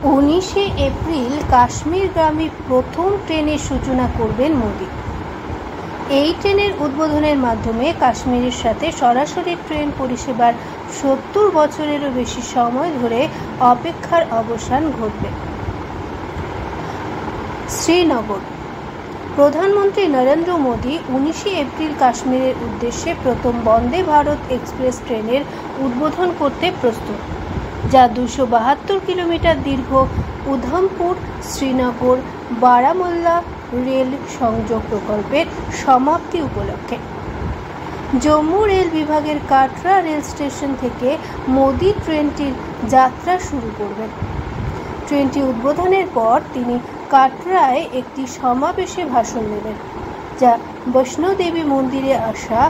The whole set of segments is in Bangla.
19শে এপ্রিল কাশ্মীরগামী প্রথম ট্রেনের সূচনা করবেন মোদি। এই ট্রেনের উদ্বোধনের মাধ্যমে কাশ্মীরের সাথে সরাসরি ট্রেন পরিষেবার 70 বছরেরও বেশি সময় ধরে অপেক্ষার অবসান ঘটবে। শ্রীনগর। প্রধানমন্ত্রী নরেন্দ্র মোদি 19শে এপ্রিল কাশ্মীরের উদ্দেশ্যে প্রথম বন্দে ভারত এক্সপ্রেস ট্রেনের উদ্বোধন করতে প্রস্তুত, যা 272 কিলোমিটার দীর্ঘ উধমপুর শ্রীনগর বারামুল্লা রেল সংযোগ প্রকল্পের সমাপ্তি উপলক্ষে। জম্মু রেল বিভাগের কাটরা রেল স্টেশন থেকে মোদি ট্রেনটির যাত্রা শুরু করবেন। ট্রেনটি উদ্বোধনের পর তিনি কাটরায় একটি সমাবেশে ভাষণ দেবেন, যা বৈষ্ণোদেবী মন্দিরে আসা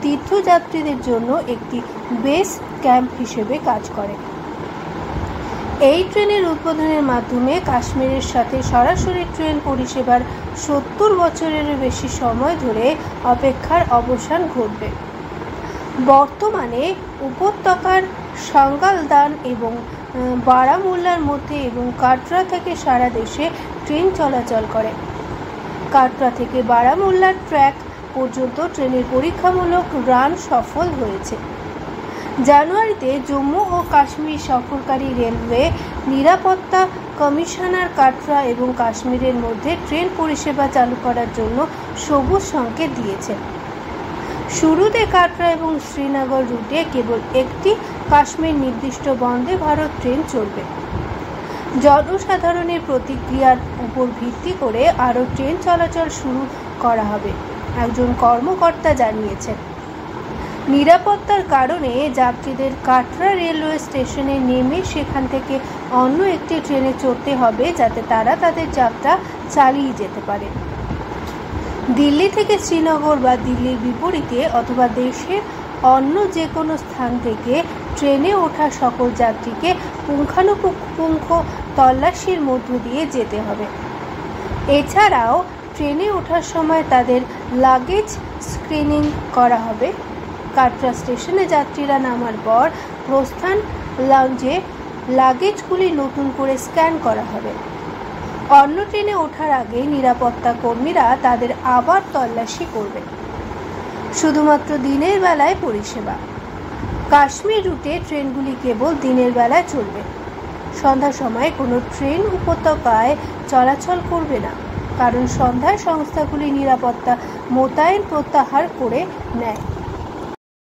তীর্থযাত্রীদের জন্য একটি বেস ক্যাম্প হিসেবে কাজ করে। এই ট্রেনের উদ্বোধনের মাধ্যমে কাশ্মীরের সাথে সরাসরি ট্রেন পরিষেবার 70 বছরেরও বেশি সময় ধরে অপেক্ষার অবসান ঘটবে। বর্তমানে উপত্যকার সাঙ্গালদান এবং বারামুল্লার মধ্যে এবং কাটরা থেকে সারা দেশে ট্রেন চলাচল করে। কাটরা থেকে বারামুল্লার ট্র্যাক পর্যন্ত ট্রেনের পরীক্ষামূলক রান সফল হয়েছে। জানুয়ারিতে জম্মু ও কাশ্মীর সফরকারী রেলওয়ে নিরাপত্তা কমিশনার কাটরা এবং কাশ্মীরের মধ্যে ট্রেন পরিষেবা চালু করার জন্য সবুজ সংকেত দিয়েছেন। শুরুতে কাটরা এবং শ্রীনগর রুটে কেবল একটি কাশ্মীর নির্দিষ্ট বন্দে ভারত ট্রেন চলবে। জনসাধারণের প্রতিক্রিয়ার উপর ভিত্তি করে আরও ট্রেন চলাচল শুরু করা হবে, একজন কর্মকর্তা জানিয়েছেন। নিরাপত্তার কারণে যাত্রীদের কাটরা রেলওয়ে স্টেশনে নেমে সেখান থেকে অন্য একটি ট্রেনে চড়তে হবে, যাতে তারা তাদের যাত্রা চালিয়ে যেতে পারে। দিল্লি থেকে শ্রীনগর বা দিল্লির বিপরীতে অথবা দেশের অন্য যে কোনো স্থান থেকে ট্রেনে ওঠা সকল যাত্রীকে পুঙ্খানুপুঙ্খ তল্লাশির মধ্য দিয়ে যেতে হবে। এছাড়াও ট্রেনে ওঠার সময় তাদের লাগেজ স্ক্রিনিং করা হবে। কাটরা স্টেশনে যাত্রীরা নামার পর প্রস্থান লাউঞ্জে লাগেজগুলি নতুন করে স্ক্যান করা হবে। অন্য ট্রেনে ওঠার আগে নিরাপত্তা কর্মীরা তাদের আবার তল্লাশি করবে। শুধুমাত্র দিনের বেলায় পরিষেবা। কাশ্মীর রুটে ট্রেনগুলি কেবল দিনের বেলায় চলবে। সন্ধ্যার সময় কোনো ট্রেন উপত্যকায় চলাচল করবে না, কারণ সন্ধ্যায় সংস্থাগুলি নিরাপত্তা মোতায়েন প্রত্যাহার করে নেয়।